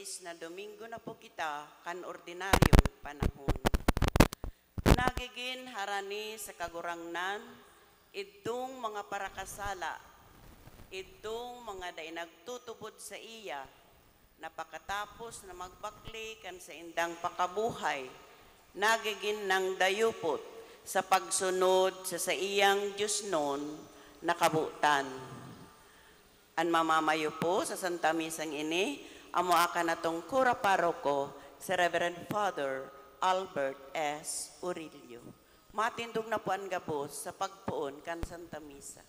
Luis na Domingo na po kita kan ordinaryong panahon. Nagigin harani sa kagurangnan, idong mga parakasala, idong mga dainagtutubod sa iya, napakatapos na magbakli kan sa indang pakabuhay, nagigin ng dayupot sa pagsunod sa iyang Diyos noon nakabutan. An mamamayo po sa Santa Misang ini, amo akan natong Kura Paroko, si Reverend Father Albert S. Urilio. Matindog na po ang gabos sa pagpuon kan Santa Misa.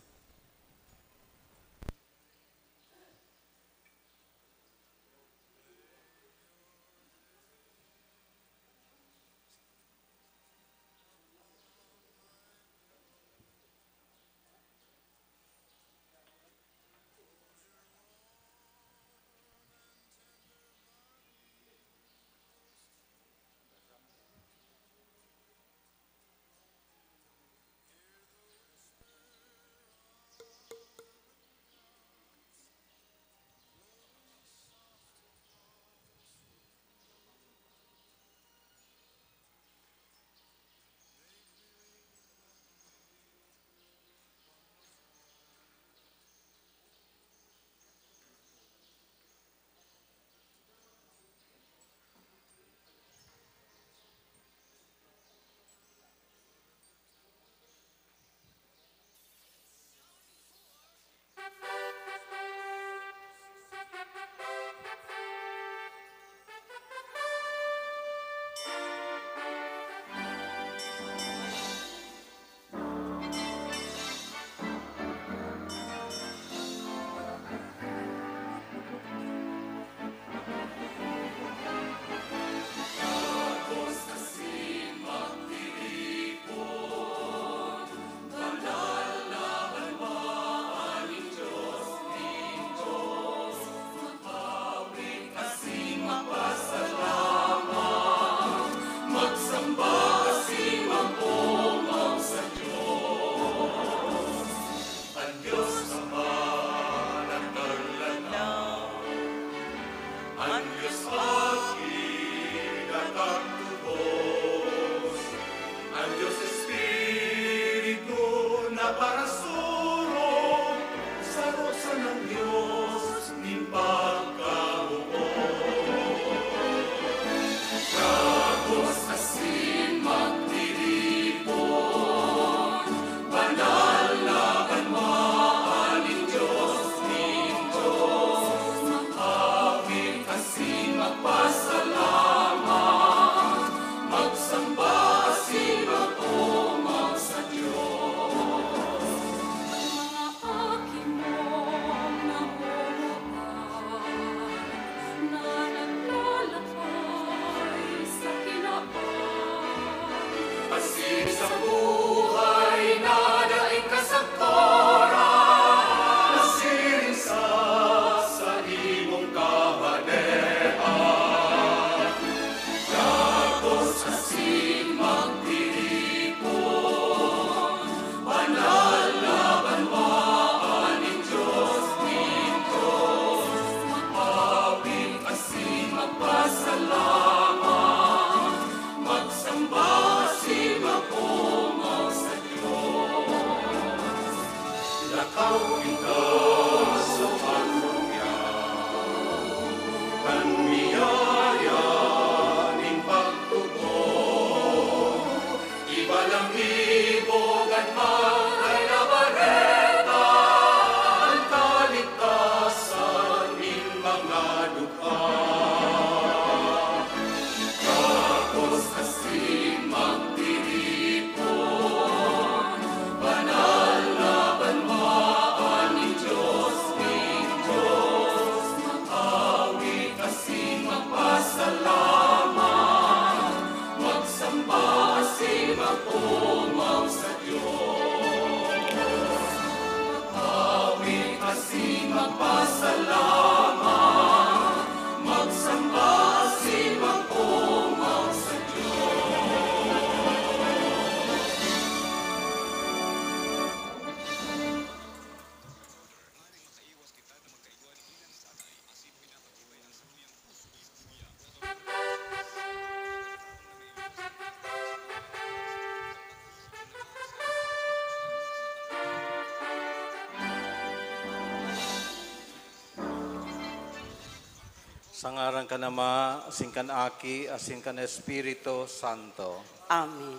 Sa ngaran ka nama, asin kan Aki, asin kan Espiritu Santo. Amen.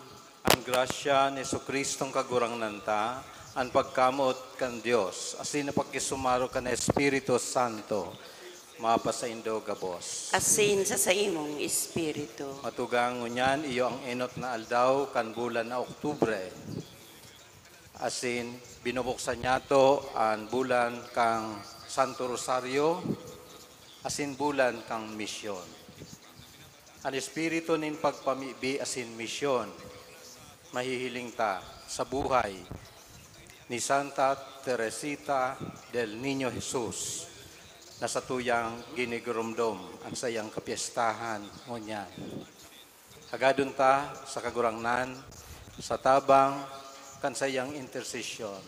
Ang grasya ni Jesucristong kagurang nanta, ang pagkamot kan Dios, asin na pagkisumaro kan Espiritu Santo, mapa sa Indo gabos. Asin sa imong espiritu. Matugang ngunyan, iyo ang enot na aldaw kan bulan na Oktubre. Asin, binubuksan niya to ang bulan kang Santo Rosario, asin bulan kang misyon. Ang espiritu nin pagpamibi asin misyon, mahihiling ta sa buhay ni Santa Teresita del Niño Jesus na sa tuyang ginigurumdom ang sayang kapiestahan ngunyan. Hagadun ta sa kagurangnan, sa tabang kan sayang intersesyon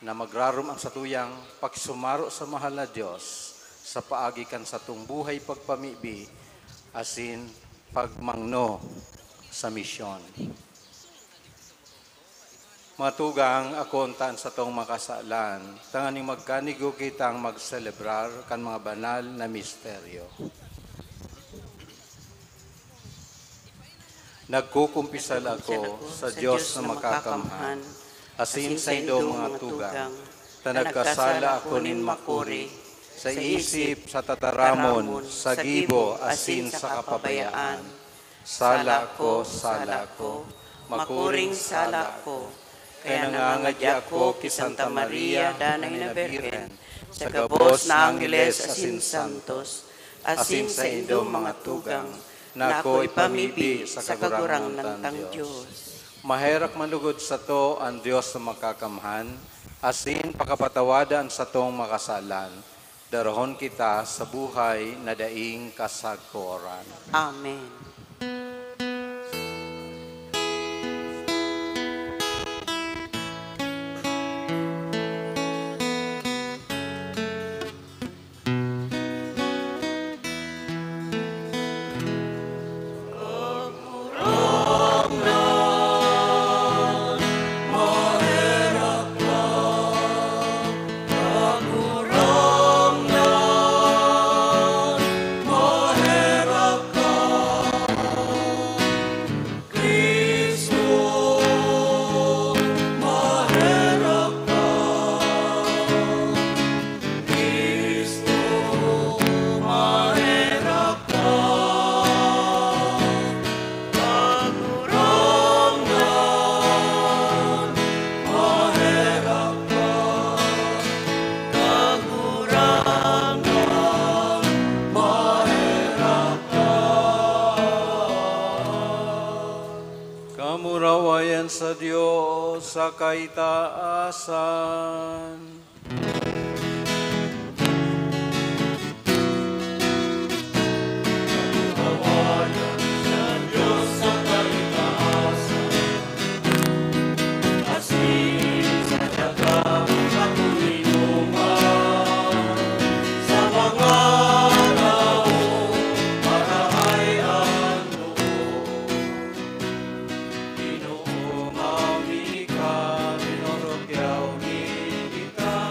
na magrarum ang satuyang pagsumaro sa mahal na Diyos sa paagi kan sa tung buhay pagpamibi asin pagmangno sa misyon. Matugang akontan sa tong makasalan, tanganing magkanigo kitang magselebrar kan mga banal na misteryo. Nagkukumpisal ako sa Diyos na makakamhan, asin sa indo mga tugang, tanagkasala ako nin makuri, sa isip, sa tataramon, sa gibo, asin sa kapabayaan. Sala ko, makuring sala ko. Kaya nangangadya ako ki Santa Maria, Danay na Birhen, sa gabos na Angeles, asin santos, asin sa indo mga tugang, na ako ipamibi sa kagurang ng Diyos. Maherak manlugod sa to ang Diyos na makakamhan, asin pakapatawadan sa tong makasalan. Darahon kita sa buhay na daing kasagkoran. Amen. Kamurawayan sa Diyos sa kaitaasan. Kita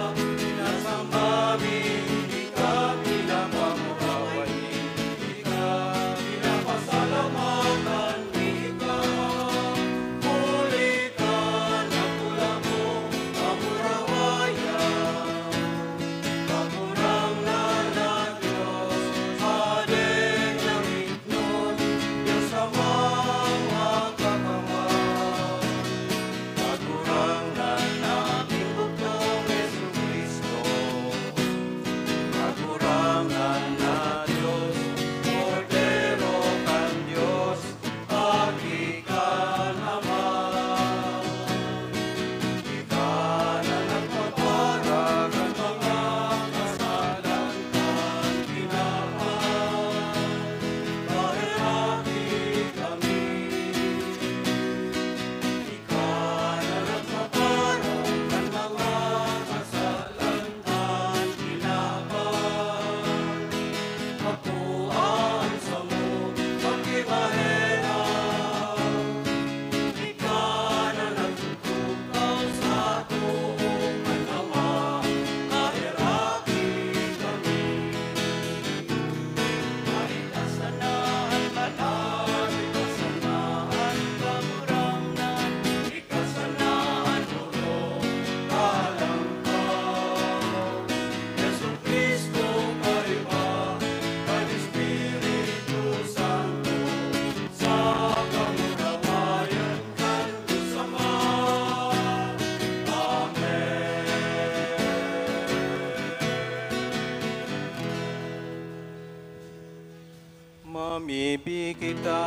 Mamibi kita.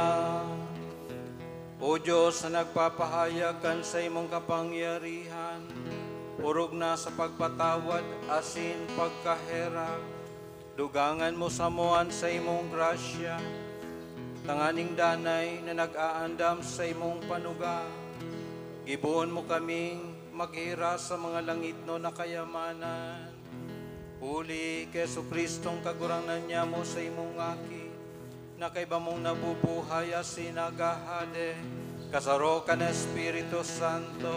O Diyos na nagpapahayag kan sa imong kapangyarihan, purog na sa pagpatawad, asin pagkaherag, dugangan mo sa muan sa imong grasya, tanganing danay na nag-aandam sa imong panuga. Gibuon mo kaming maghira sa mga langit no na kayamanan. Huli kay Jesucristong kaguranan niya mo sa imong aki, na kay ba mong nabubuhay asin nagahade, kasaro ka na Espiritu Santo,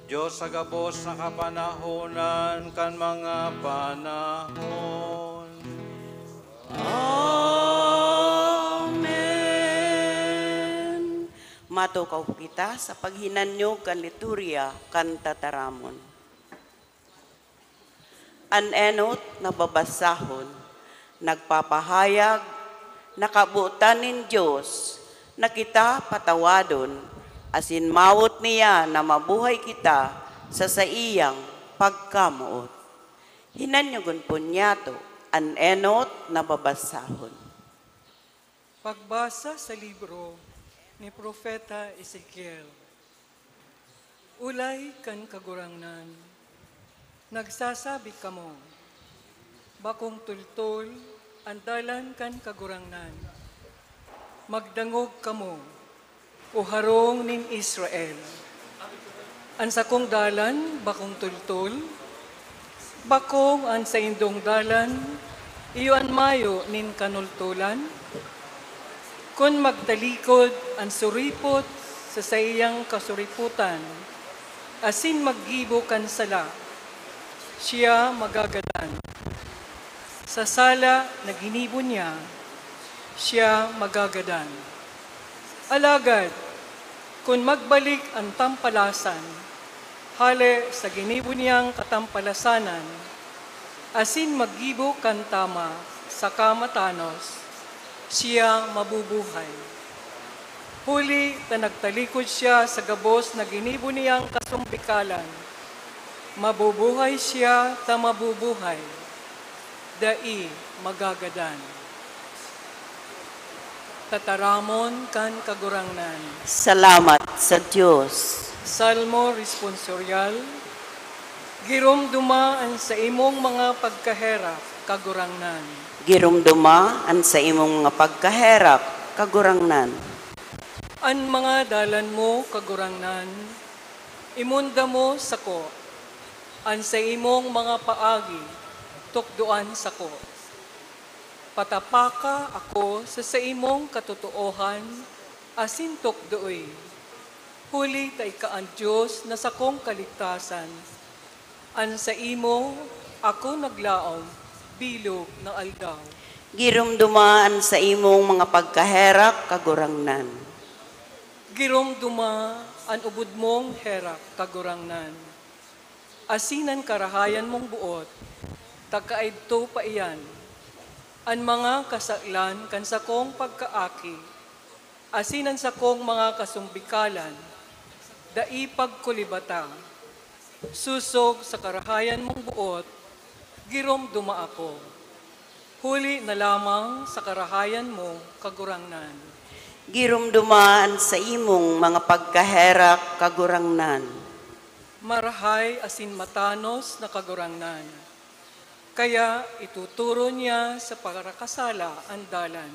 Diyos sa gabos na kapanahonan kan mga panahon. Amen. Matukaw kita sa paghinanyog kan liturya kan tataramon. An enot na babasahon, nagpapahayag, nakabutan nin Diyos, na kita patawadon, asin mawot niya na mabuhay kita sa saiyang pagkamuot. Hinanyugon po niya to, an enot na babasahon. Pagbasa sa libro ni Propeta Ezekiel. Ulay kan kagurangnan, nagsasabi kamo, bakong tultol, andalan kan kagurangnan. Magdangog kamo, o harong nin Israel. An sakong dalan, bakong tultol, bakong an sa indong dalan, iyon mayo nin kanultulan. Kung magtalikod ang suripot sa sayang kasuriputan, asin maggibo kan sala, siya magagadan. Sa sala na ginibo niya, siya magagadan. Alagad, kung magbalik ang tampalasan, hale sa ginibo niyang katampalasanan, asin maggibo kan tama sa kamatanos, siya mabubuhay. Huli na nagtalikod siya sa gabos na ginibo niyang kasumbikalan, mabubuhay siya ta mabubuhay, dai magagadan. Tataramon kan kagurangnan. Salamat sa Diyos. Salmo responsorial. Girom dumaan sa imong mga pagkaherap kagurangnan. Girumdumaan sa imong mga pagkaherap, kagurangnan. An mga dalan mo kagurangnan, imunda mo sako. An sa imong mga paagi, tukduan sako. Patapaka ako sa imong katotoohan, asin tukdoy. Huli tay ka ang Diyos na sakong kaligtasan. An sa imo, ako naglaom, bilog na aldaw. Girumdumaan sa imong mga pagkaherap, kagurangnan. Giromduma an ubod mong herak kagurangnan. Asinan karahayan mong buot, tagkaidto pa iyan. An mga kasaklan kan sakong pagkaaki, asinan sakong mga kasumbikalan, dai pagkulibata. Susog sa karahayan mong buot, girom duma ako. Huli na lamang sa karahayan mo, kagurangnan. Girumdumaan sa imong mga pagkaherap, kagurangnan. Marahay asin matanos na kagurangnan. Kaya ituturo niya sa parakasala ang dalan.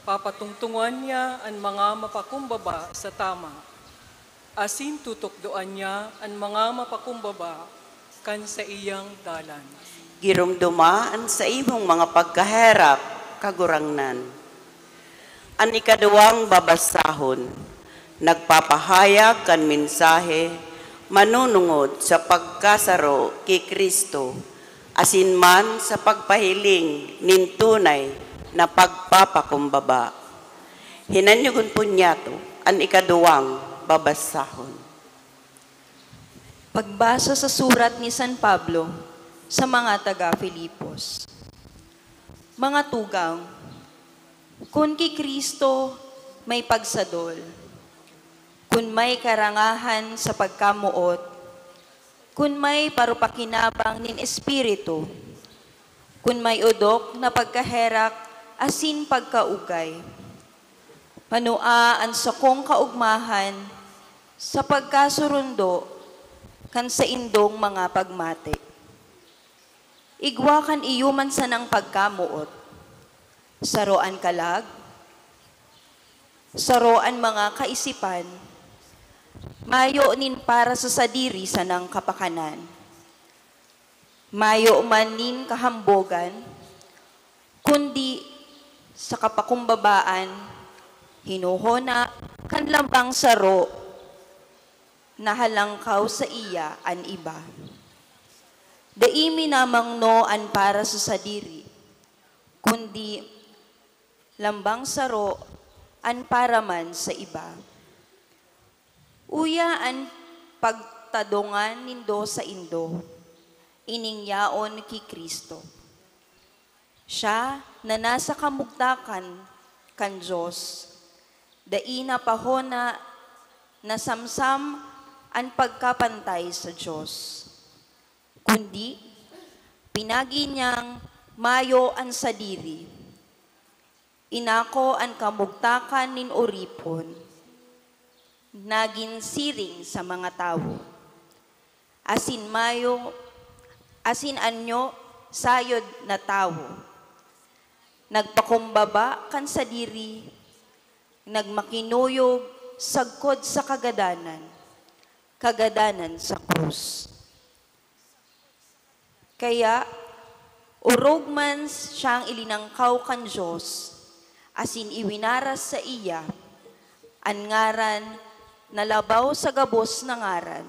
Papatungtungan niya ang mga mapakumbaba sa tama. Asin tutukdoan niya ang mga mapakumbaba kan sa iyang dalan. Girumdumaan sa imong mga pagkaherap, kagurangnan. An ikaduwang babasahon, nagpapahayag kan mensahe, manunungod sa pagkasaro kay Kristo, asin man sa pagpahiling nin tunay na pagpapakumbaba. Hinanyugon po niya to, an ikaduwang babasahon. Pagbasa sa surat ni San Pablo sa mga taga-Filipos. Mga tugang, kung kay Kristo may pagsadol, kung may karangahan sa pagkamuot, kung may parupakinabang nin espiritu, kung may udok na pagkaherak asin pagkaugay. Panua ang sakong kaugmahan sa pagkasurundo kan sa indong mga pagmati. Igwa kan iyuman sa ng pagkamuot. Saroan kalag, saroan mga kaisipan, mayo nin para sa sadiri sa ng kapakanan. Mayo man nin kahambogan, kundi sa kapakumbabaan, hinuhona kan lambang saro, nahalangkaw sa iya an iba. Daimi namang no an para sa sadiri, kundi lambang saro an para man sa iba. Uya an pagtadongan nindo sa indo, iningyaon ki Kristo. Siya na nasa kamugtakan kan Diyos, daina pahona na samsam ang pagkapantay sa Diyos. Kundi, pinagi niyang mayo ang sadiri. Inako ang kamugtakan nin oripon, naging siring sa mga tao. Asin anyo, sayod na tao. Nagpakumbaba kan sadiri, nagmakinuyog, sagkod sa kagadanan sa krus. Kaya, urog man siyang ilinangkaw kan Diyos, asin iwinaras sa iya, an ngaran nalabaw sa gabos na ngaran.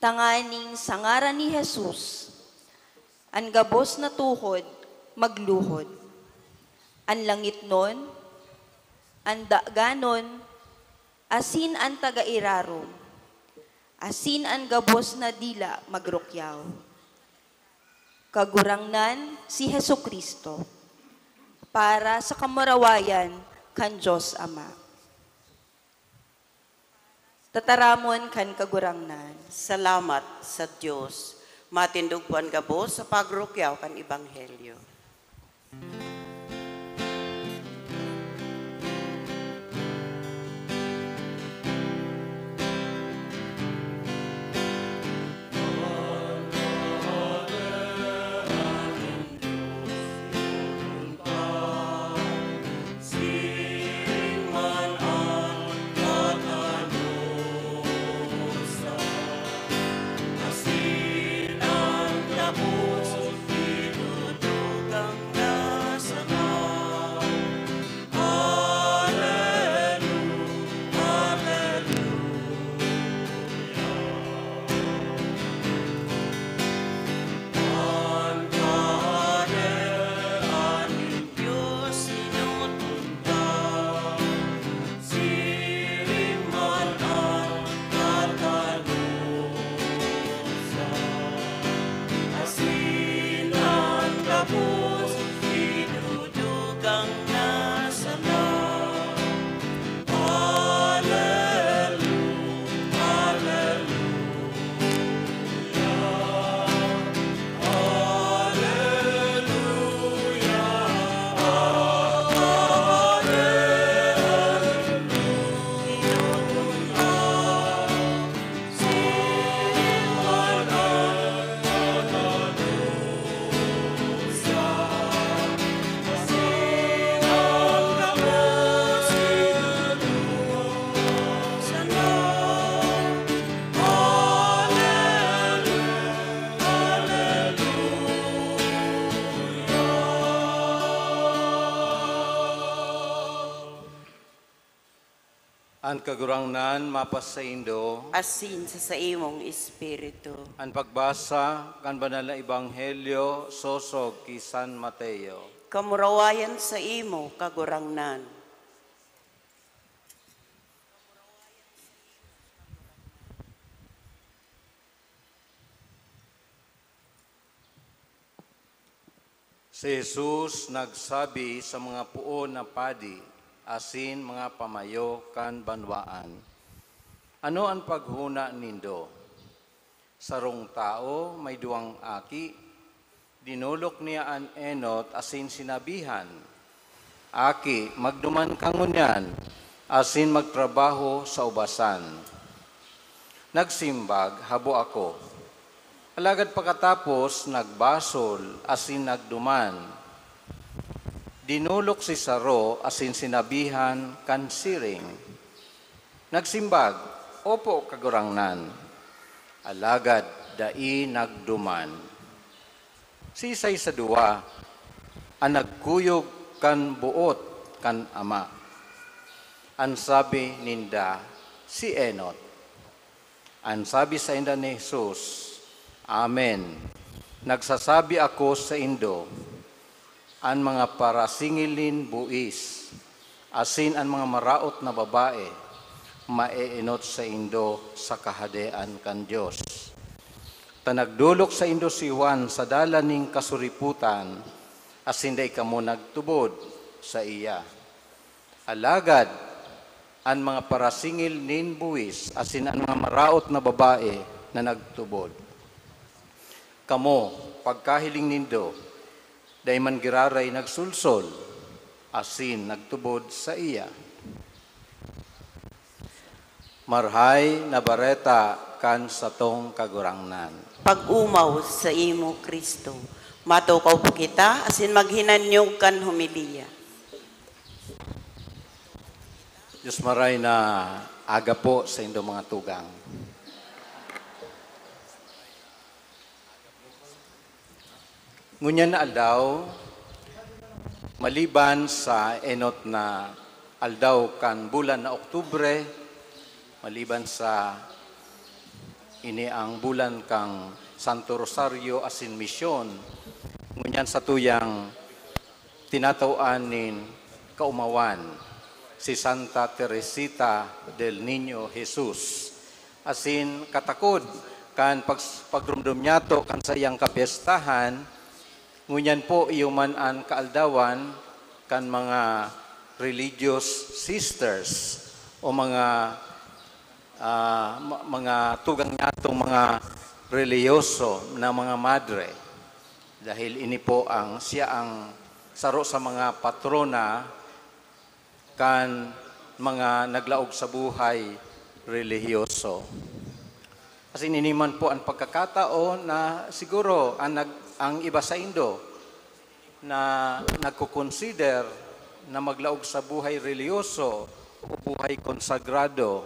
Tanganing sa ngaran ni Jesus, an gabos na tuhod, magluhod. An langit nun, an daganon, asin an taga-irarom, asin an gabos na dila magrukyaw. Kagurangnan si Hesu Kristo para sa kamarawayan kan Diyos Ama. Tataramon kan kagurangnan. Salamat sa Diyos. Matindugpuan gabos sa pagrukyaw kan Ebanghelyo. Ang kagurangnan mapas sa indo, Asin sa imong espiritu. ang pagbasa kan banal na ebanghelyo sosog ki San Mateo. Kamurawayan sa imo kagurangnan. Si Jesus nagsabi sa mga puon na padi, asin mga pamayo kan banwaan. Ano ang paghuna nindo? Sarong tao may duwang aki, dinulok niya an enot asin sinabihan, Aki, magduman ka ngunyan, asin magtrabaho sa ubasan. Nagsimbag, habo ako. Alagad pagkatapos, nagbasol, asin nagduman. Dinulok si Saro, asin sinabihan, kansiring. Nagsimbag, opo kagurangnan. Alagad, dai nagduman. Sisay sa duwa, ang nagkuyog kan buot kan ama. Ang sabi ninda, si Enot. Ang sabi sa inda ni Jesus, Amen. Nagsasabi ako sa indo, ang mga parasingilin buis, asin ang mga maraot na babae, maeenot sa indo sa kahadean kan Diyos. Tanagdulok sa indo si Juan sa dalaning kasuriputan, asin day kamo nagtubod sa iya. Alagad, ang mga parasingil nin buwis, asin ang mga maraot na babae na nagtubod. Kamo, pagkahiling nindo, day man giraray nagsulsol, asin nagtubod sa iya. Marhay na bareta kan sa tong kagurangnan. Pag-umaw sa imo, Kristo. Matukaw po kita, asin maghinanyog kan humiliya. Diyos maray na aga po sa indo mga tugang. Ngunyan na aldaw, maliban sa enot na aldaw kan bulan na Oktubre, maliban sa ini ang bulan kang Santo Rosario asin misyon, ngunyan sa tuyang tinatawaan nin kaumawan, si Santa Teresita del Niño Jesus. Asin katakod, kan pagrumdum niyato kan sa iyang kapiestahan, ngunyan po iyuman ang kaaldawan kan mga religious sisters o mga tugang niyatong mga reliyoso na mga madre. Dahil ini po siya ang saro sa mga patrona kan mga naglaog sa buhay relihiyoso. Kasi niniman po ang pagkakataon na siguro ang iba sa Indo na nagkukonsider na maglaog sa buhay relihiyoso o buhay konsagrado,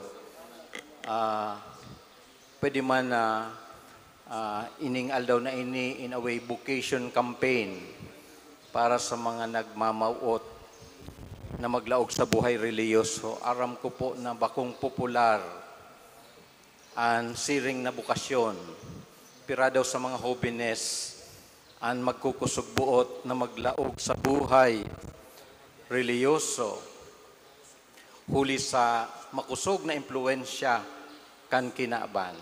pwede man na ining aldaw na ini in a way vocation campaign para sa mga nagmamauot na maglaog sa buhay reliyoso. Aram ko po na bakong popular ang siring na bukasyon. Pira daw sa mga hobbiness ang magkukusog buot na maglaog sa buhay reliyoso. Huli sa makusog na impluensya kan kinaaban.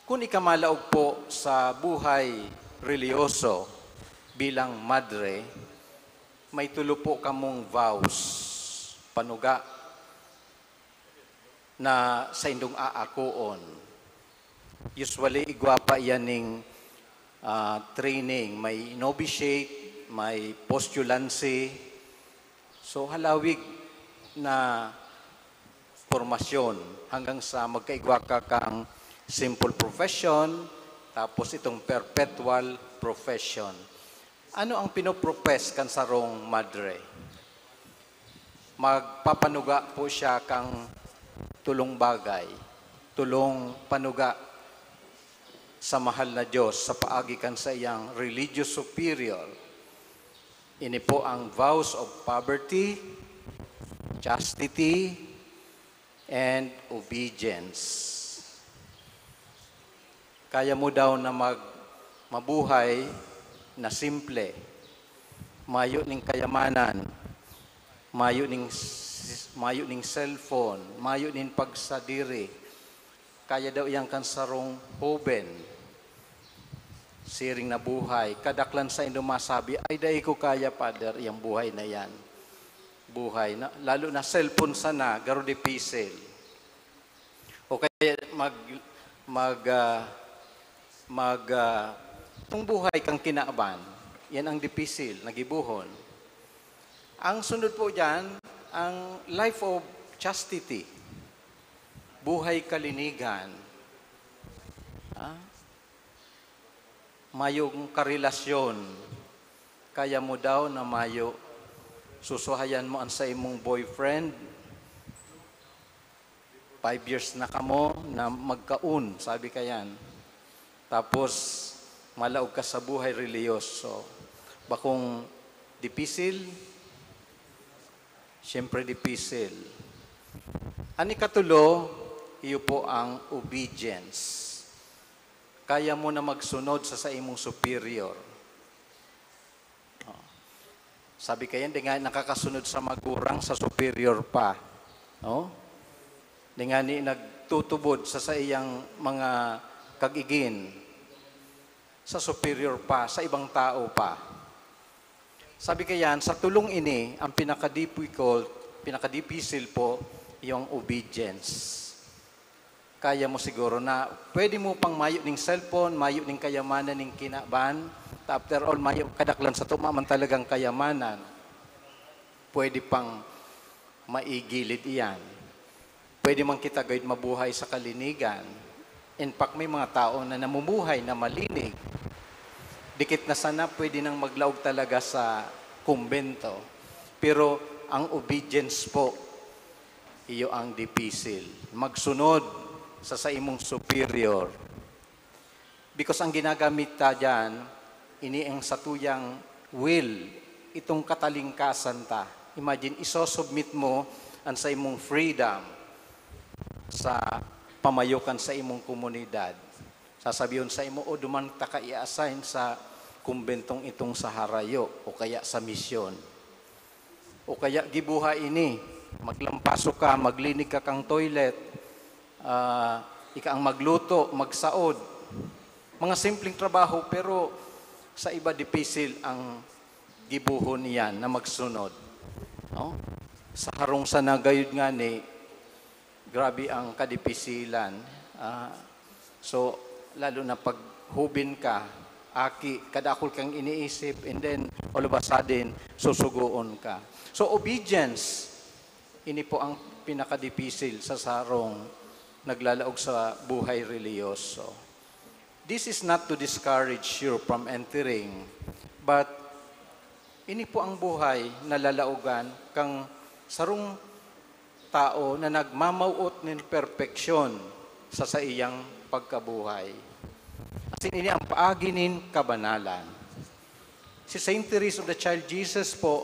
Kung ikamalaog po sa buhay reliyoso bilang madre, may tulo po kamong vows, panuga, na sa indong aakuon. Usually, igwapa yaning training. May novitiate, may postulancy. So, halawig na formasyon hanggang sa magkaigwa ka kang simple profession, tapos itong perpetual profession. Ano ang pinopropes kan sarong madre? Magpapanuga po siya kang tulong bagay, tulong panuga sa mahal na Diyos sa paagi kan sa iyang religious superior. Ini po ang vows of poverty, chastity, and obedience. Kaya mo daw na mabuhay na simple, mayo ning kayamanan, mayo ning cellphone, mayo ning pagsadiri. Kaya daw iyang kansarong hoben, siring na buhay. Kadaklan sa indo masabi, ay dahi ko kaya, Father, iyang buhay na yan. Buhay na, lalo na cellphone sana, garo di pisil. O kaya itong buhay kang kinaaban, yan ang dipisil, nagibuhon. Ang sunod po dyan, ang life of chastity, buhay kalinigan. Mayong karelasyon, kaya mo daw na mayo susuhayan mo ang sa imong boyfriend, 5 years na kamo na magkaun, sabi ka yan. Tapos, malaog ka sa buhay reliyoso. Bakong dipisil, siyempre dipisil. Ani katulo, iyo po ang obedience. Kaya mo na magsunod sa imong superior. Sabi kayan, di nga nakakasunod sa magurang sa superior pa. No? Di nga ni nagtutubod sa iyang mga kagigin sa superior pa, sa ibang tao pa. Sabi kayan, sa tulong ini, ang pinakadipisil po, yung obedience. Kaya mo siguro na pwede mo pang mayo ning cellphone, mayo ning kayamanan ning kinaban. After all, mayo kadaklan sa tumaman talagang kayamanan. Pwede pang maigilid iyan. Pwede man kita gayud mabuhay sa kalinigan. In fact, may mga tao na namumuhay na malinig. Dikit na sana pwede nang maglaog talaga sa kumbento. Pero ang obedience po, iyo ang dipisil. Magsunod sa imong superior. Because ang ginagamit ta dyan, ini ang satuyang will, itong katalingkasan ta. Imagine, isosubmit mo ang sa imong freedom sa pamayukan sa imong komunidad. Sasabihin sa imo, o duman ta ka i-assign sa kumbentong itong sa harayo, o kaya sa misyon. O kaya gibuha ini, maglampaso ka, maglinig ka kang toilet, ika ang magluto, magsaod. Mga simpleng trabaho, pero sa iba dipisil ang gibuhon niyan na magsunod. No? Sa harong sa nagayud nga ni, grabe ang kadipisilan. So, lalo na pag hubin ka, aki, kadakol kang iniisip, and then all of a sudden, susugoon ka. So, obedience, ini po ang pinakadipisil sa sarong naglalaog sa buhay reliyoso. This is not to discourage you from entering, but ini po ang buhay na lalaugan kang sarong tao na nagmamauot ng perfeksyon sa iyang pagkabuhay. Asin ini ang paagi nin kabanalan. Si Saint Teresa of the Child Jesus po,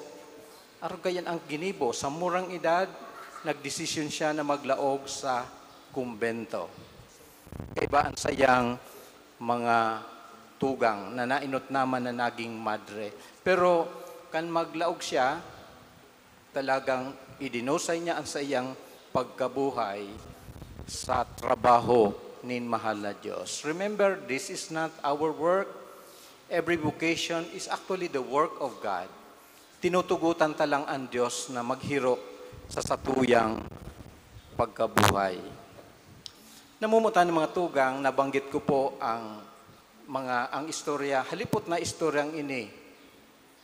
arugayan ang ginibo, sa murang edad, nagdesisyon siya na maglaog sa kumbento. Kaya ang sayang mga tugang na nainot naman na naging madre. Pero kan maglaog siya, talagang idinosay niya ang sa iyang pagkabuhay sa trabaho nin mahal na Diyos. Remember, this is not our work. Every vocation is actually the work of God. Tinutugutan talang ang Diyos na maghiro sa satuyang pagkabuhay. Namumutan ng mga tugang, nabanggit ko po ang istorya, halipot na istoryang ini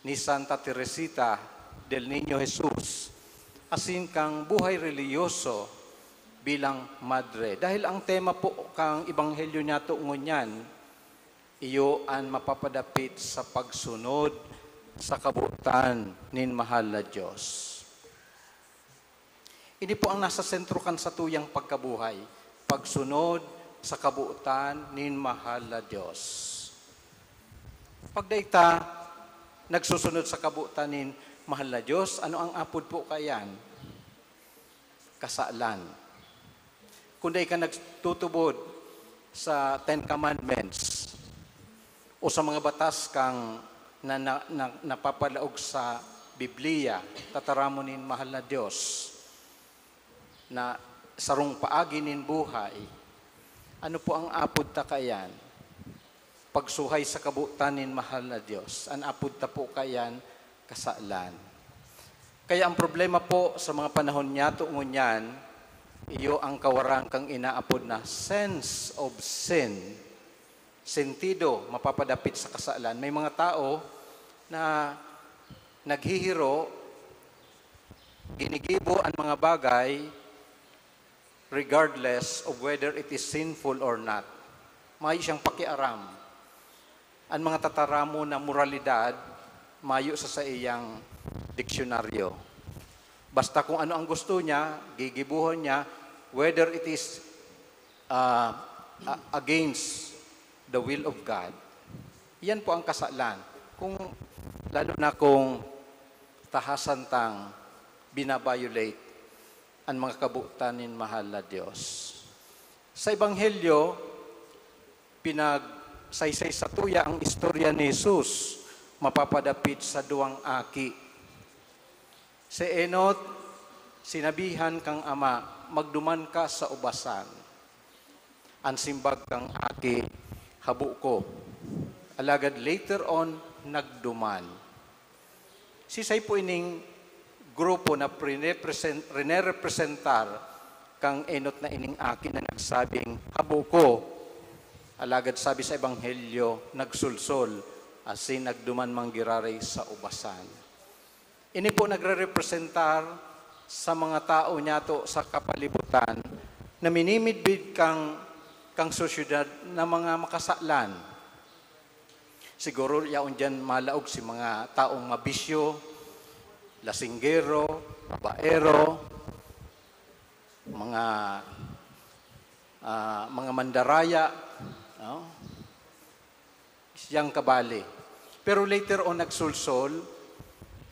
ni Santa Teresita del Niño Jesus, asin kang buhay reliyoso bilang madre. Dahil ang tema po kang ebanghelyo niya tuungon yan, iyo ang mapapadapit sa pagsunod sa kabuutan nin mahal na Diyos. Ini po ang nasa sentro kan sa tuyang pagkabuhay, pagsunod sa kabuutan nin mahal na Diyos. Pagdaita, nagsusunod sa kabuutan nin mahal na Diyos, ano ang apod po kayan? Kasalan. Kung di ka nagtutubod sa 10 Commandments o sa mga batas kang napapalaog sa Biblia, tataramon nin mahal na Diyos, na sarong paagi nin buhay, ano po ang apod ta kayan? Pagsuhay sa kabuutan nin mahal na Diyos. Ang apod ta po kayan, kasalan. Kaya ang problema po sa mga panahon niya, tuungon yan, iyo ang kawarang kang inaapod na sense of sin. Sentido, mapapadapit sa kasalan. May mga tao na naghihiro ginigibo ang mga bagay regardless of whether it is sinful or not. Mayo siyang pakiaram. Ang mga tataramo na moralidad, mayo sa iyang diksyonaryo. Basta kung ano ang gusto niya, gigibuhon niya, whether it is against the will of God. Yan po ang kasalan. Lalo na kung tahasan tang binabiolate ang mga kabutan ni mahal na Diyos. Sa Ebanghelyo, pinagsaysay sa tuya ang istorya ni Jesus, mapapadapit sa duwang aki. Si Enot, sinabihan kang ama, magduman ka sa ubasan. Ang simbag kang aki, habo ko. Alagad later on, nagduman. Sisay po ining grupo na rinerepresentar kang Enot na ining aki na nagsabing, habo ko. Alagad sabi sa Ebanghelyo, nagsulsol, asin nagduman manggiraray sa ubasan. Ini po nagre-representar sa mga tao niya to sa kapalibutan na minimidbid kang sosyudad na mga makasalan. Siguro yaon dyan malaog si mga taong mabisyo, lasinggero, babaero, mga mandaraya, no? Siyang kabali. Pero later on nagsulsol,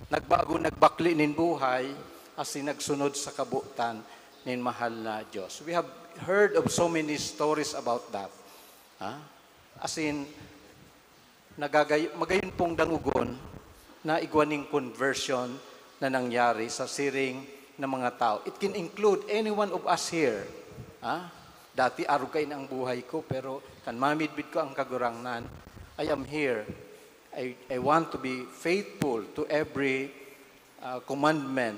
nagbakli nin buhay, asin nagsunod sa kabutan nin mahal na Diyos. We have heard of so many stories about that. Asin, magayon pong dangugon na igwaning conversion na nangyari sa siring ng mga tao. It can include any one of us here. Dati arugay na ang buhay ko, pero kan mamidbid ko ang kagurangnan, I am here. I want to be faithful to every commandment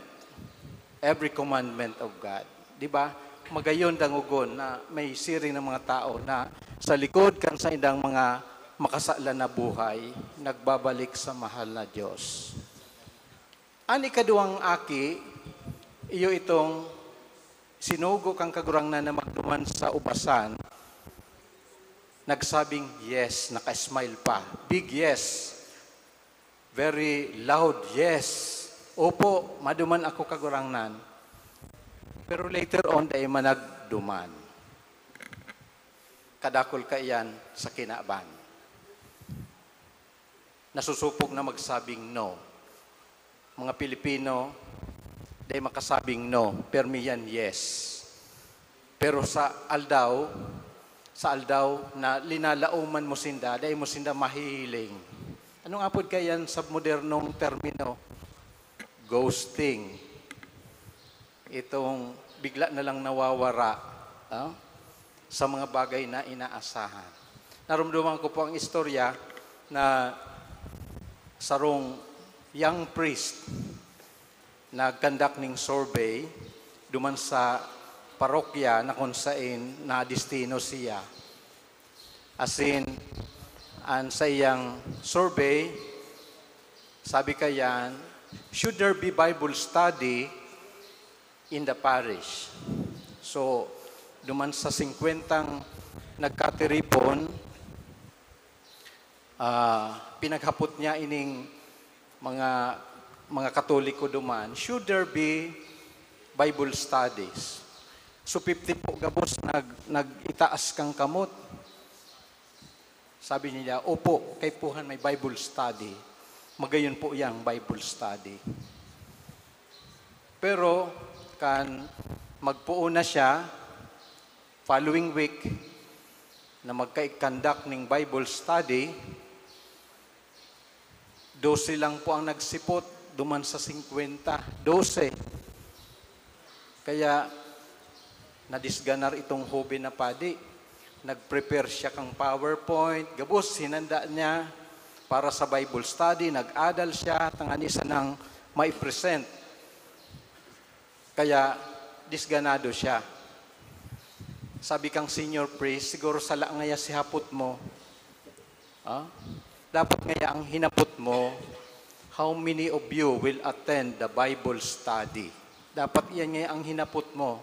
of God. Di ba? Magayon dangugon na may siring ng mga tao na sa likod kan sa indang mga makasala na buhay, nagbabalik sa mahal na Diyos. Ang ikaduwang aki, iyo itong sinugo kang kagurangnan na magduman sa ubasan, nagsabing yes, naka-smile pa. Big yes. Very loud yes. Opo, maduman ako kagurangnan. Pero later on, dahil managduman. Kadakol ka iyan sa kinaban. Nasusupog na magsabing no. Mga Pilipino, dahil makasabing no, permi yan yes. Pero sa aldaw na linalauman mo sinda, dahil mo sinda mahihiling. Anong apod kayan sa modernong termino? Ghosting. Itong bigla na lang nawawara sa mga bagay na inaasahan. Narumduman ko po ang istorya na sarong young priest nag-conduct ng survey duman sa parokya na kung saan na destino siya. Asin, sa iyang survey, sabi kayan, should there be Bible study in the parish? So, duman sa 50 nagkatiripon, pinaghapot niya ining mga Katoliko duman, should there be Bible studies? So 50 po gabos nag-itaas kang kamot. Sabi niya, opo, kay puhan may Bible study. Magayon po yang Bible study. Pero kan magpuo na siya, following week, na magka-conduct ng Bible study, 12 lang po ang nagsipot, duman sa 50, 12. Kaya, nadisganar itong hobi na padi. Nag-prepare siya kang PowerPoint, gabos, sinanda niya para sa Bible study, nag-adal siya, tangani sa nang mai-present. Kaya, disganado siya. Sabi kang senior priest, siguro sala ngaya si hapot mo. Dapat ngaya ang hinapot mo, how many of you will attend the Bible study? Dapat yan nga ang hinapot mo.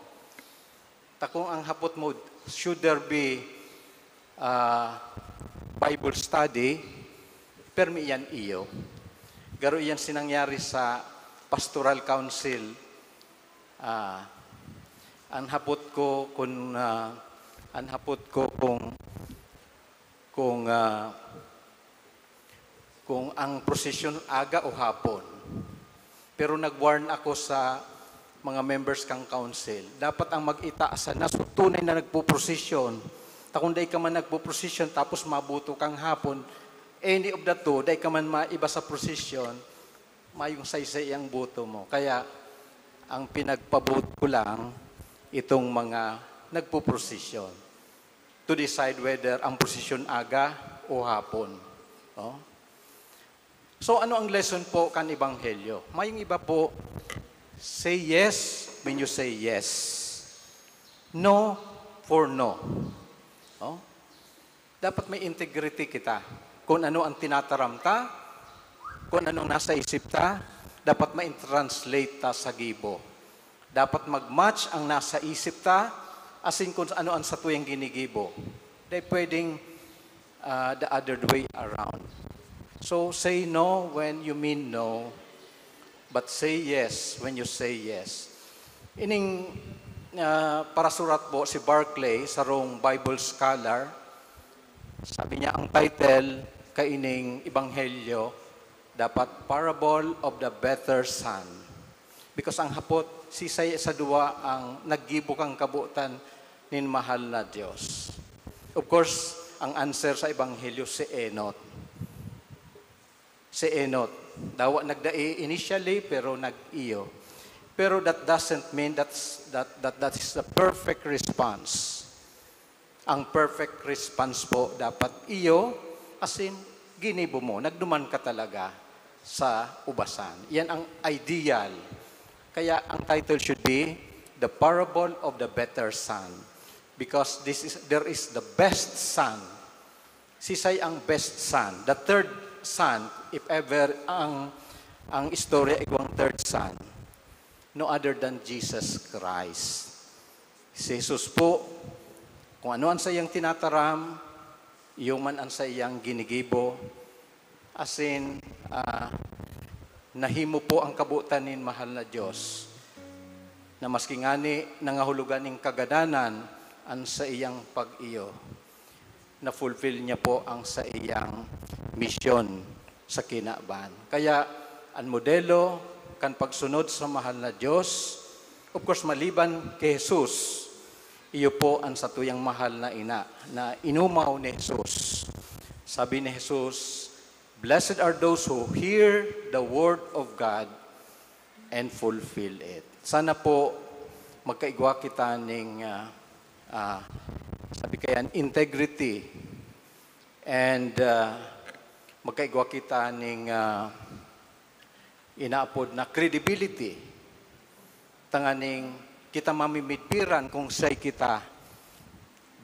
Takong ang hapot mo, should there be Bible study, permi yan iyo. Garo yan sinangyari sa Pastoral Council. Ang hapot ko kung ang prosesyon aga o hapon. Pero nag-warn ako sa mga members kang council. Dapat ang mag-itaasa na tunay na nagpo-prosesyon. Kung day ka man nagpo-prosesyon tapos mabuto kang hapon, any of the two, day ka man maiba sa prosesyon, mayong saysay ang buto mo. Kaya ang pinagpabuto ko lang itong mga nagpo-prosesyon to decide whether ang prosesyon aga o hapon. Oh? So ano ang lesson po kan Ebanghelyo? Mayong iba po, say yes when you say yes. No for no. Oh? Dapat may integrity kita. Kung ano ang tinataramta, kung anong nasa isip ta, dapat ma-translate ta sa gibo. Dapat mag-match ang nasa isip ta, asin kung ano ang sa tuyang ginigibo. Di pwedeng the other way around. So say no when you mean no, but say yes when you say yes. Ining parasurat po si Barclay sa rong Bible scholar, sabi niya ang title kaining Ebanghelyo dapat Parable of the Better Son. Because ang hapot, sisay sa duwa ang naggibo kang kabutan nin mahal na Diyos. Of course, ang answer sa Ebanghelyo si Enot. Si Enot. Dawa nagdai initially pero nag-iyo. Pero that doesn't mean that is the perfect response. Ang perfect response po dapat iyo, asin ginibo mo, nagduman ka talaga sa ubasan. Yan ang ideal. Kaya ang title should be The Parable of the Better Son. Because there is the best son. Sisay ang best son. The third son, if ever ang istorya igwang third son, no other than Jesus Christ. Si Jesus po, kung ano ang sayang tinataram, yung man ang sayang ginigibo, asin, nahimo po ang kabutan nin mahal na Diyos, na maski ngani nangahulugan ning kagadanan ang sa iyang pag-iyo, na fulfill niya po ang sa iyang misyon sa kinaban. Kaya, ang modelo, kan pagsunod sa mahal na Diyos, of course, maliban kay Jesus, iyo po ang satuyang mahal na ina, na inumaw ni Jesus. Sabi ni Jesus, blessed are those who hear the word of God and fulfill it. Sana po, magkaigwa kita ning, sabi kayan, integrity, and magkaigwa kita ning, inaapod na credibility. Tanganing kita mamimidpiran kung say kita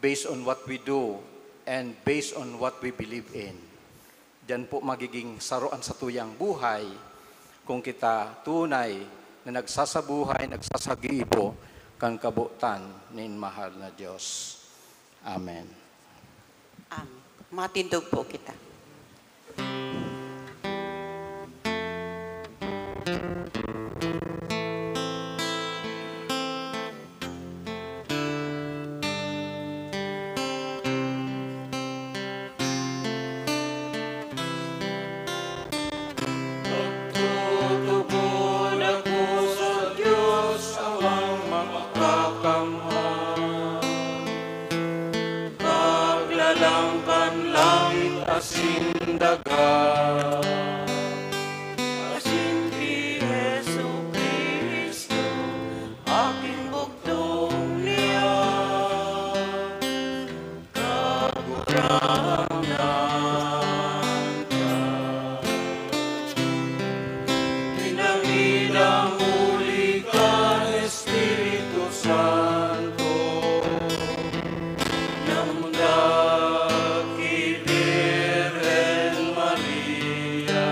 based on what we do and based on what we believe in. Diyan po magiging saruan sa tuyang buhay kung kita tunay na nagsasabuhay, nagsasagibo kang kabutan nin mahal na Diyos. Amen. Amen. Matindog po kita. Maria,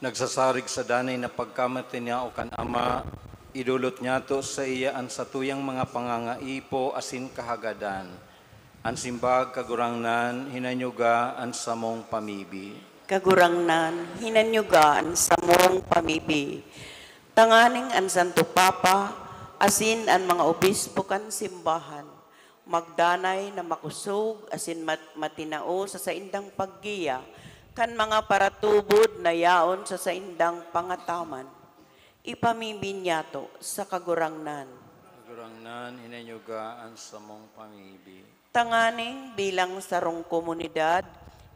Nagsasarig sa danay na pagkamati niya o kan ama, idulot niya to sa iya ang satuyang mga pangangaipo asin kahagadan. Ang simbag kagurangnan, hinanyuga ang samong pamibi. Kagurangnan, hinanyugaan sa mong pamibi. Tanganing ang Santo Papa, asin ang mga obispo kan simbahan. Magdanay na makusog, asin matinao sa saindang paggiya, kan mga paratubod na yaon sa saindang pangataman. Ipamibinyato sa kagurangnan. Kagurangnan, hinanyuga ang samong pamibi. Tanganing bilang sarong komunidad,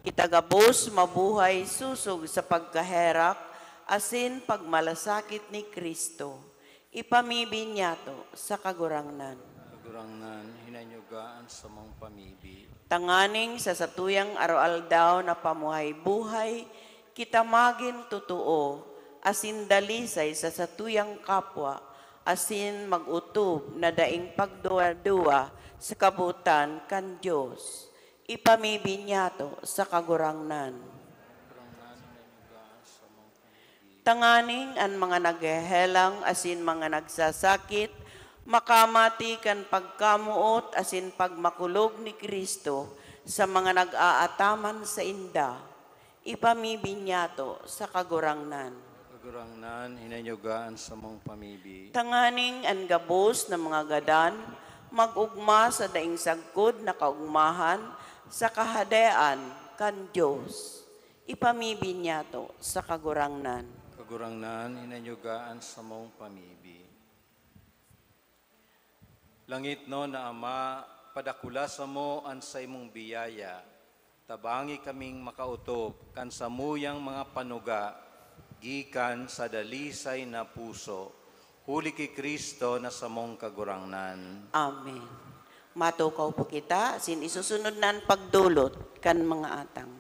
itagabos mabuhay susog sa pagkaherak, asin pagmalasakit ni Kristo. Ipamibinyato sa kagurangnan. Kagurangnan, hinanyuga ang samong pamibi. Tanganing sa satuyang araw-aldaw na pamuhay-buhay, kita magin totoo, asin dalisay sa satuyang kapwa, asin magutob na daing pagduwa-duwa sa kabutan kan Diyos. Ipamibinyato sa kagurangnan. Tanganing ang mga naghehelang asin mga nagsasakit, makamati kan pagkamuot asin pagmakulog ni Kristo sa mga nag-aataman sa inda. Ipamibinyato sa kagurangnan. Kagurangnan, hinanyugaan sa mong pamibi. Tanganing ang gabos ng mga gadan, mag-ugma sa daing sagkod na kaugmahan sa kahadean kan Diyos. Ipamibinyato sa kagurangnan. Kagurangnan, hinanyugaan sa mong pamibi. Langit no na Ama, padakula sa mo ang sa imong biyaya. Tabangi kaming makautob kan sa muyang mga panuga, gikan sa dalisay na puso. Huli kay Kristo na sa mong kagurangnan. Amen. Matukaw po kita, sin isusunod na ang pagdulot kan mga atang.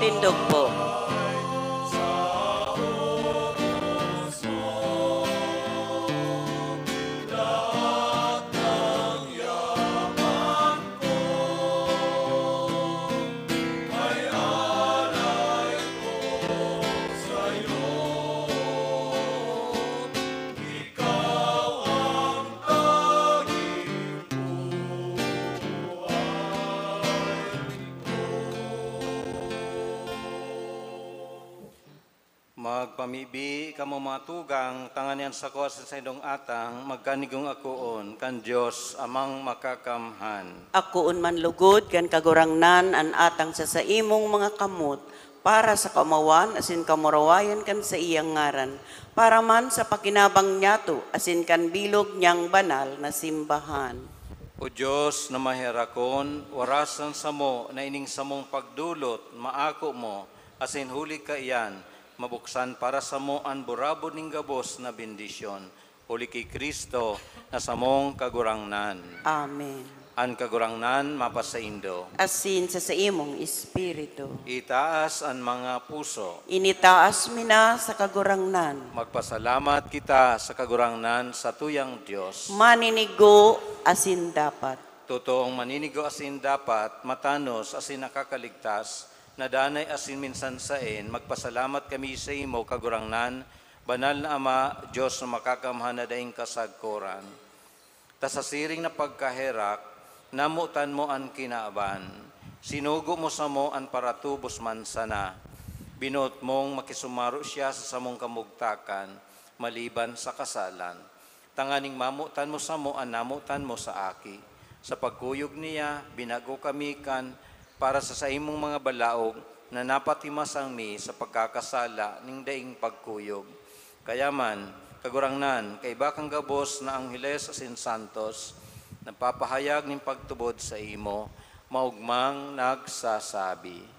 Tindog po. Magpamibi kamo mga tugang tanganian sa kuwas sa indong atang magkanigong akoon kan Dios amang makakamhan. Akoon man lugod kan kagurangnan an atang sa imong mga kamot para sa kamawan asin kamurawayan kan sa iyang ngaran para man sa pakinabang niyato asin kan bilog niyang banal na simbahan. O Diyos na mahirakon, warasan sa mo na ining samong pagdulot, maako mo, asin huli ka iyan, mabuksan para sa mo ang burabo ning gabos na bendisyon. Huli kay Kristo na samong kagurangnan. Amen. An kagurangnan mapasaindo. Asin sa imong espiritu. Itaas ang mga puso. Initaas mina sa kagurangnan. Magpasalamat kita sa kagurangnan sa tuyang Diyos. Maninigo asin dapat. Totoong maninigo asin dapat, matanos asin nakakaligtas, nadanay asin minsan sain, magpasalamat kami sa imo kagurangnan, banal na Ama, Diyos na makakamhan na daing kasagkoran. Ta sa siring na pagkaherak, namutan mo ang kinaaban, sinugo mo sa mo ang paratubos man sana, binot mong makisumaro siya sa samong kamugtakan, maliban sa kasalan. Tanganing mamutan mo sa mo ang namutan mo sa aki. Sa pagkuyog niya, binago kami kan para sa imong mga balaog na napatimasang mi sa pagkakasala ning daing pagkuyog. Kaya man, kagurangnan, kay bakang gabos na Angheles asin Santos, nagpapahayag ning pagtubod sa imo, maugmang nagsasabi.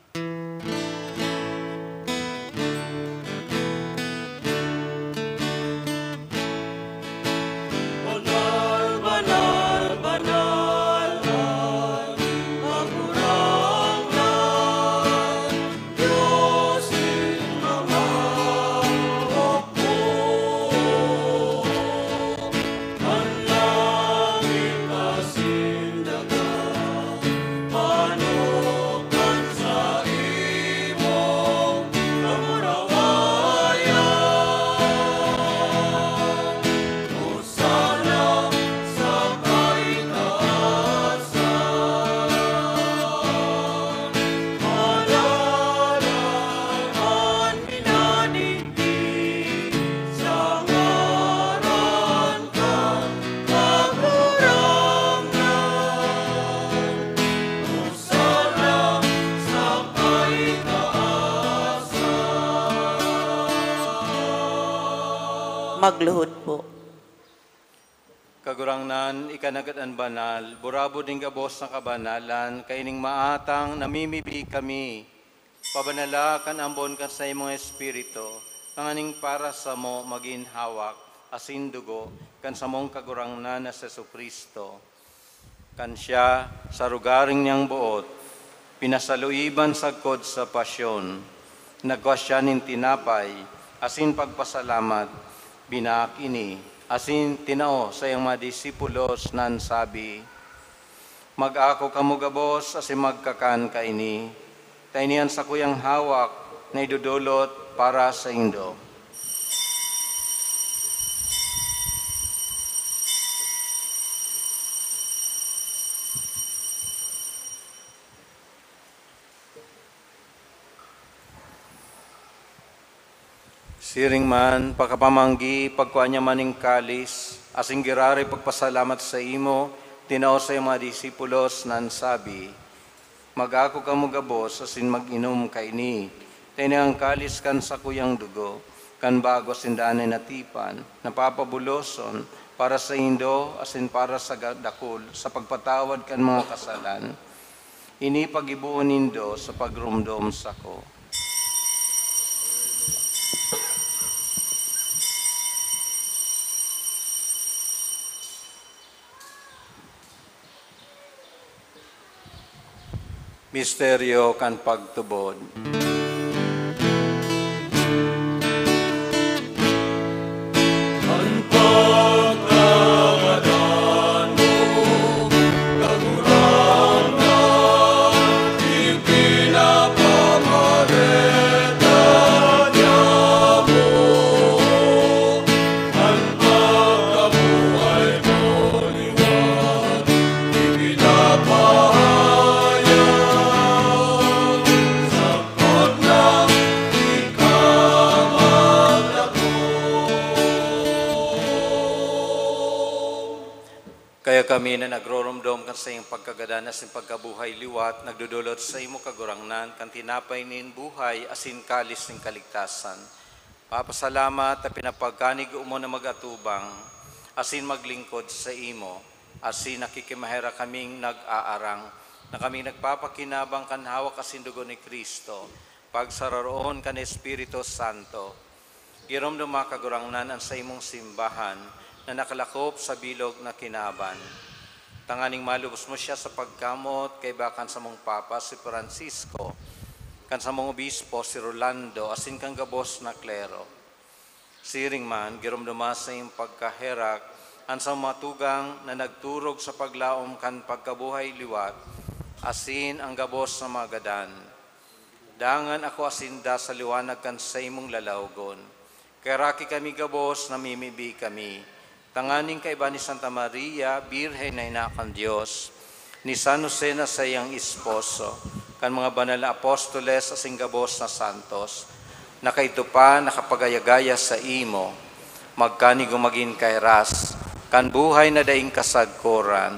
Magluhod po. Kagurangnan, ikanagat ang banal, burabo ding gabos ng kabanalan, kaining maatang namimibi kami. Pabanala kan ambon kan sa imong espiritu, ang para sa mo maging hawak, asin dugo, kan sa mong kagurangnan na sa Kristo. Kan siya sa rugaring niyang buot, pinasaluiban sagkod sa pasyon, nagwa siya nin tinapay, asin pagpasalamat, binakini, asin tinao sa iyang mga disipulos nan sabi, mag-ako kamugabos asin magkakan kaini, tainian sa kuyang hawak na idudulot para sa indo. Siring man, pagkapamanggi, pagkuha niya maning kalis, asing girari pagpasalamat sa imo, tinao sa mga disipulos nan sabi, mag-ako ka mo gabos, asin mag-inom kaini, tini ang kalis kan sa kuyang dugo, kan bago sindanay na tipan, napapabuloson, para sa indo, asin para sa dakul, sa pagpatawad kan mga kasalan, ini pag-ibuon nindo sa pagrumdom sa ko. Misteryo kan pagtubod. Kaya kami na nagroromdom kan sa iyong pagkagadanas ng pagkabuhay liwat, nagdudulot sa imo kagurangnan, kan tinapay nin buhay, asin kalis ng kaligtasan. Papasalamat at pinapagkanig mo na magatubang, asin maglingkod sa imo, asin nakikimahera kaming nag-aarang, na kaming nagpapakinabang kan hawak asin dugo ni Kristo, pagsararoon kan Espiritu Santo. Giromdom makagurangnan ang sa imong simbahan, na nakalakop sa bilog na kinaban. Tanganing malubos mo siya sa pagkamot kay bakan sa mong Papa si Francisco, kan sa mong obispo si Rolando, asin kang gabos na klero. Siring man, giromdoma sa iyong pagkaherak, ang sa matugang na nagturog sa paglaom kan pagkabuhay liwat, asin ang gabos na magadan. Dangan ako asinda sa liwanag kan sa imong lalawgon. Kaya kami gabos, namimibi kami. Tanganing kaiba ni Santa Maria, Birhen na inakan Diyos, ni San Jose na sa iyang esposo, kan mga banal na apostoles sa singgabos na santos, na kaito pa nakapagayagaya sa imo, magkanig maging kairas, kan buhay na daing kasagkoran,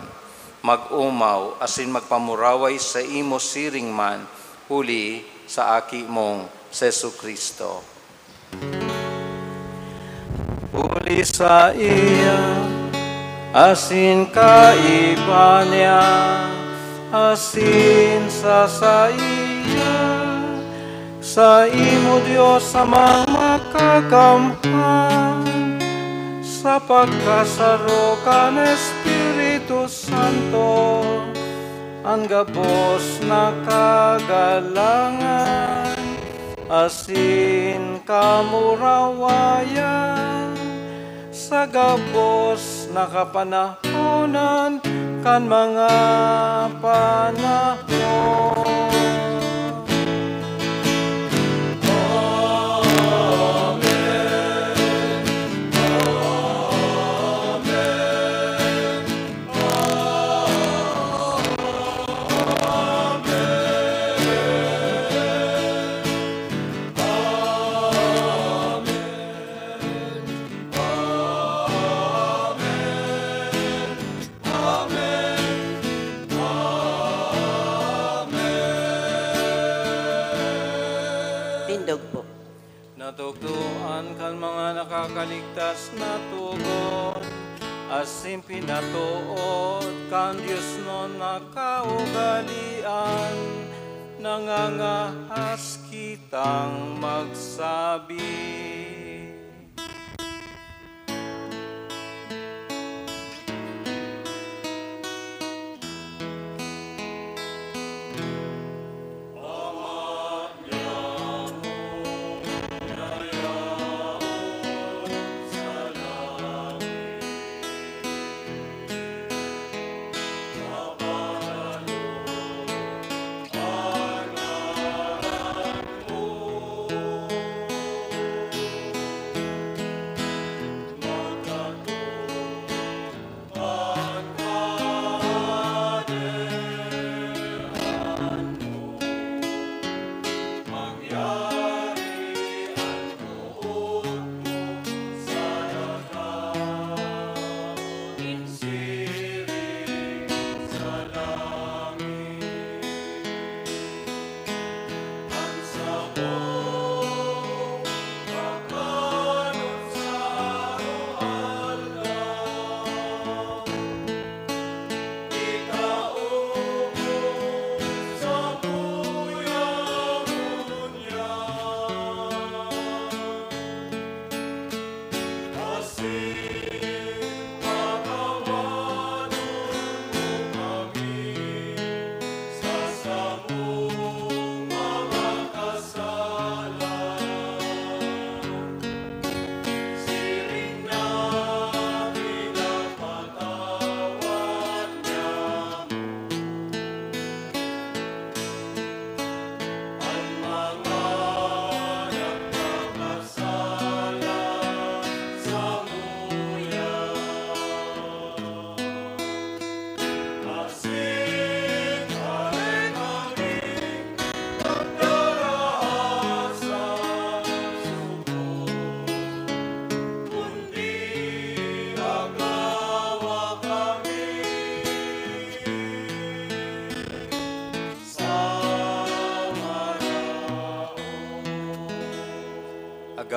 mag-umaw, asin magpamuraway sa imo siring man, huli sa aki mong Sesu Kristo. Huli sa iya, asin kaiba niya, asin sa iya, sa imo Diyos amang makagamhan, sa pagkasaro kan Espiritu Santo, ang gabos na kagalangan, asin kamurawayan, sa gabos na kapanahonan kan mga panahon. Natugtuan kan mga nakakaligtas na tugon, asin pinatuod kan Diyos no nakaugalian, nangangahas kitang magsabi.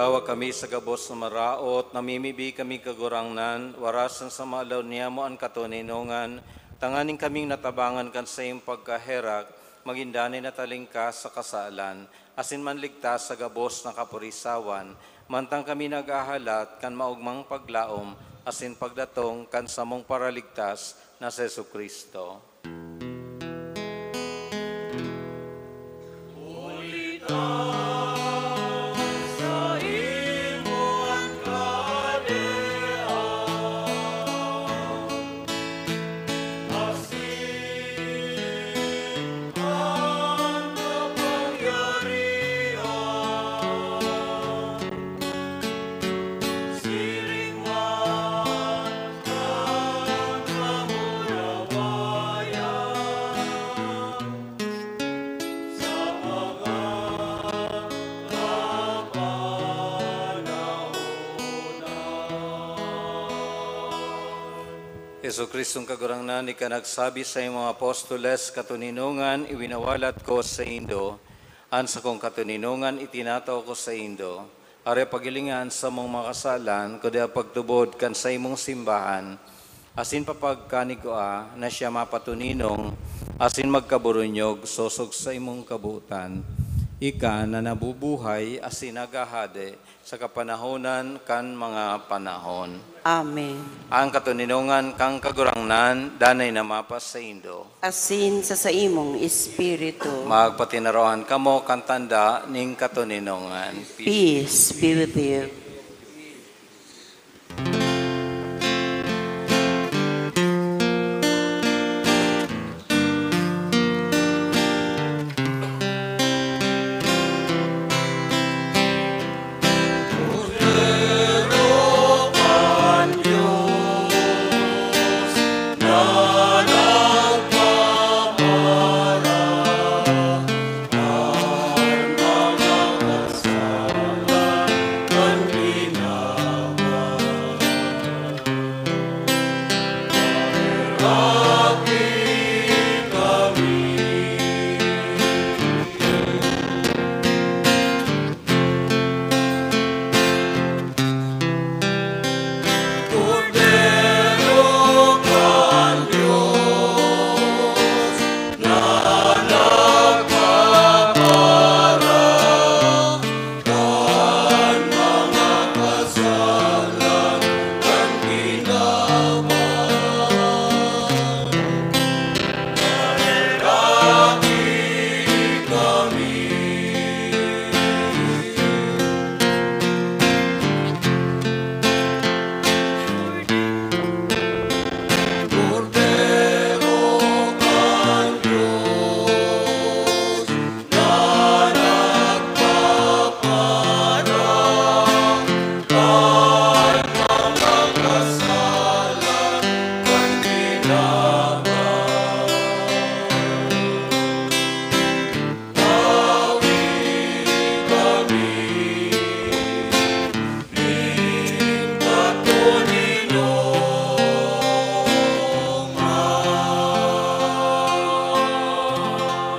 nagawa kami sa gabos na maraot, namimibi kami kagurangnan, warasan sa malaw niya mo ang katuninungan, tanganing kaming natabangan kan sa iyong pagkaherak, magindani na talingkas sa kasalan, asin man ligtas sa gabos na kapurisawan, mantang kami nagahalat kan maugmang paglaom, asin pagdatong kan samong paraligtas na sa Jesucristo. Yesu Kristong kagurangnan, ika nagsabi sa iyong mga apostoles, katuninungan, iwinawalat ko sa Indo, an sa kong katuninungan, itinataw ko sa Indo. Are pagilingan sa mong makasalan, kundi pagtubod kan sa imong simbahan, asin papagkanigua na siya mapatuninong, asin magkaburunyog, sosog sa imong kabutan. Ika na nabubuhay, asin nagahade, sa kapanahonan kan mga panahon. Amen. Ang katuninungan kang kagurangnan, danay na mapas sa Indo. Asin sa imong espiritu. Magpatinarawan kamo kan tanda ning katuninungan. Peace be with you.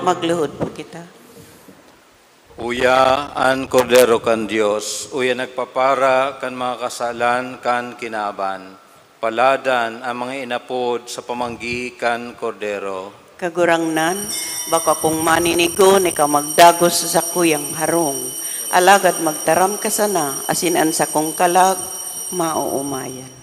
Magluhod po kita. Uya an kordero kan Dios, uya nagpapara kan mga kasalan kan kinaban. Paladan ang mga inapod sa pamanggi kan kordero. Kagurangnan, baka pong maninigo ni ka magdagos sa kuyang harong. Alagad magtaram ka sana, asinan sa kong kalag, mauumayan.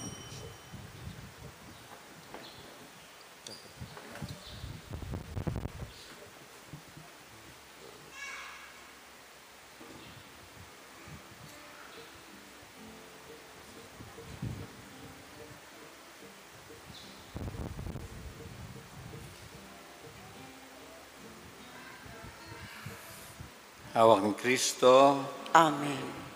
Hawak ni Kristo. Amen.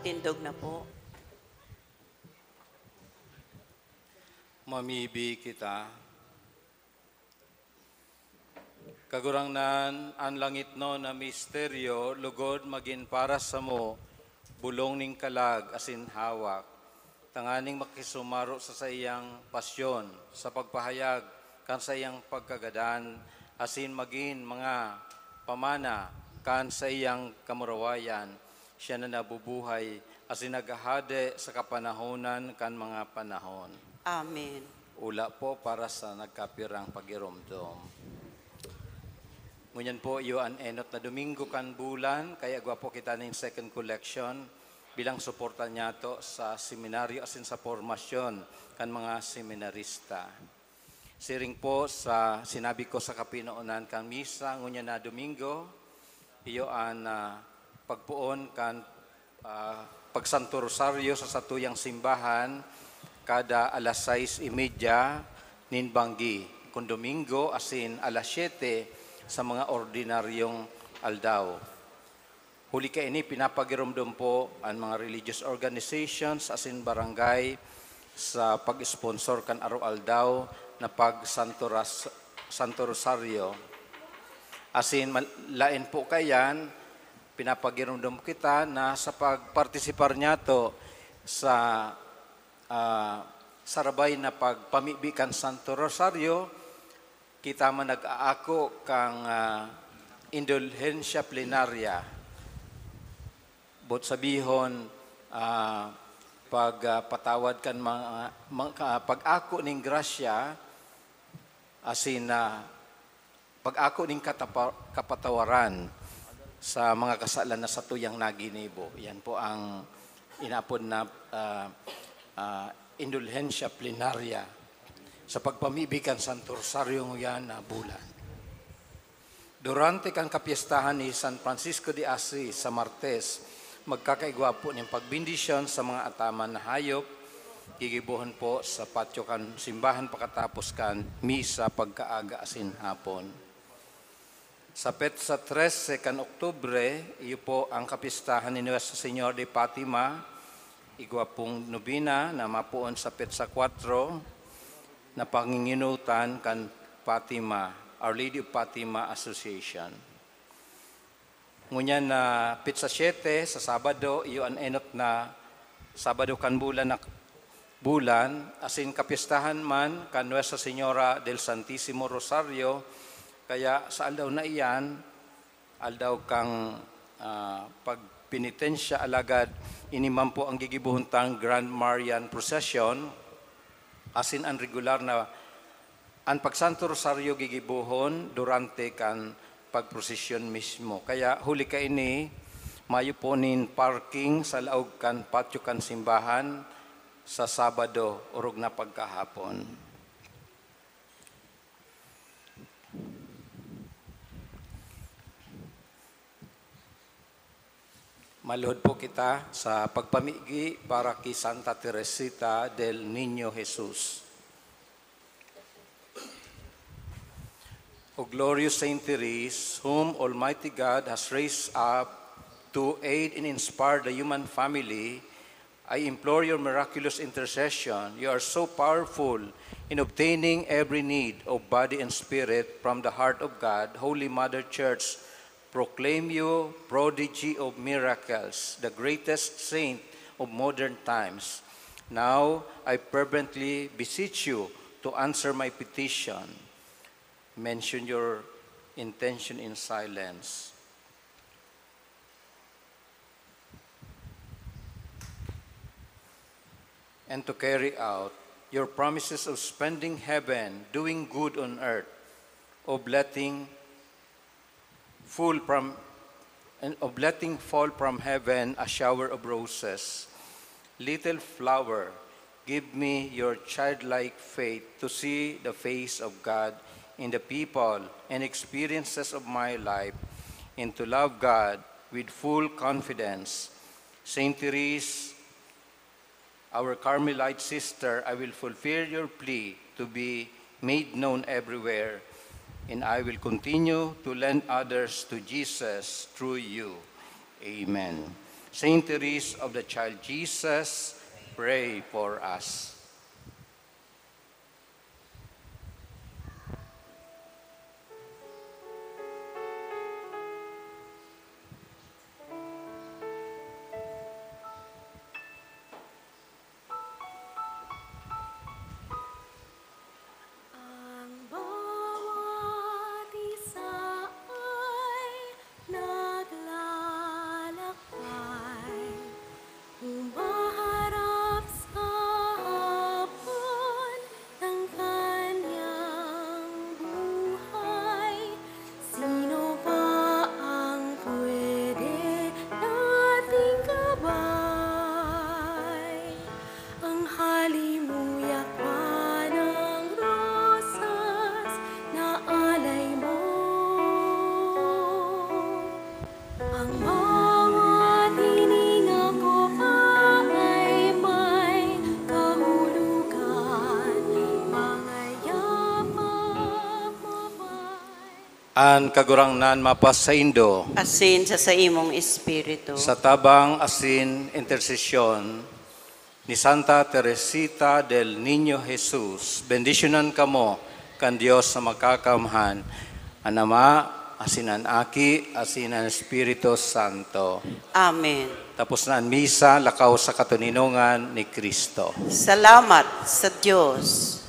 Magtindog na po. Mamibi kita. Kagurangnan ang langit no na misteryo, lugod magin para sa mo, bulong ning kalag asin hawak. Tanganing makisumaro sa iyang pasyon, sa pagpahayag kan sa iyang pagkagadan, asin magin mga pamana kan sa iyang kamurawayan. Siya na nabubuhay, asin nagahade sa kapanahonan kan mga panahon. Amen. Ula po para sa nagkapirang pagiromdom. Ngunyan po iyo an enot na Domingo kan bulan, kaya gwapo kita ng second collection bilang suporta niya to sa seminaryo asin sa formasyon kan mga seminarista. Siring po sa sinabi ko sa kapinoonan kan misa, ngunyan na Domingo, iyo an pagpuon kan pagsanto rosaryo sa satuyang simbahan kada alas 6:30 ninbanggi. Kung Domingo asin alas 7 sa mga ordinaryong aldaw. Huli ka ini, pinapagiromdom po ang mga religious organizations asin barangay sa pag-sponsor kan araw-aldaw na pag-Santo Rosario. Asin lain po kayan, pinapagiromdom kita na sa pagpartisipar niya to sa sarabay na pagpamibikan Santo Rosario, kita man nag-aako kang indulhensya plenarya. Bot sabihon, pagpatawad kan pag-ako ning grasya, asin pag-ako ning kapatawaran sa mga kasalan na sa tuyang naginibo. Yan po ang inapod na indulhensya plenarya sa pagpamibigan Santo Rosario ngayon na bulan. Durante kang kapiestahan ni San Francisco de Assis sa Martes, magkakaigwapo ng pagbindisyon sa mga ataman na hayop, gigibuhan po sa patio kan simbahan pagkatapos kan misa pagkaaga asin hapon. Sa petsa 13 kan Oktubre, iyo po ang kapistahan ni Nuestra Señor de Fatima, igwapong nobina na mapuon sa petsa 4, na panginginutan kan Fatima, Our Lady of Fatima Association. Ngunyan na petsa 7 sa Sabado, iyo an enot na Sabado kan bulan asin kapistahan man kan Nuestra Señora del Santísimo Rosario, kaya sa aldaw na iyan, aldaw kang pagpenitensya alagad, inimam po ang gigibuhuntang Grand Marian Procession, asin ang regular na ang pagsanto Rosario gigibuhon durante kan pagprosesyon mismo. Kaya huli ka ini, mayo po nin parking sa laog kan patio kan simbahan sa Sabado, urog na pagkahapon. Maluhod po kita sa pagpamigi para kay Santa Teresita del Niño Jesus. O glorious Saint Therese, whom Almighty God has raised up to aid and inspire the human family, I implore your miraculous intercession. You are so powerful in obtaining every need of body and spirit from the heart of God. Holy Mother Church, proclaim you prodigy of miracles, the greatest saint of modern times. Now I fervently beseech you to answer my petition. Mention your intention in silence. And to carry out your promises of spending heaven, doing good on earth, of letting fall from heaven a shower of roses. Little flower, give me your childlike faith to see the face of God in the people and experiences of my life, and to love God with full confidence. Saint Therese, our Carmelite sister, I will fulfill your plea to be made known everywhere, and I will continue to lend others to Jesus through you. Amen. Saint Therese of the Child Jesus, pray for us. Ang bawat isa ay naglalakbay, humaharap sa hapon ng kanyang buhay. Sino ba ang pwede nating gabay? Ang halimuyak pa ng rosas na alay mo. Ang bawat hininga ko ay may kahulugan, mga yapak mabay. An kagurangnan mapasaindo Asin sa imong espiritu. sa tabang asin intersesyon ni Santa Teresita del Niño Jesus, bendisyonan kamo kan Dios na makakamhan, an Ama, asin an Aki, asin an Espiritu Santo. Amen. Tapos na ang misa, lakaw sa katuninungan ni Kristo. Salamat sa Diyos.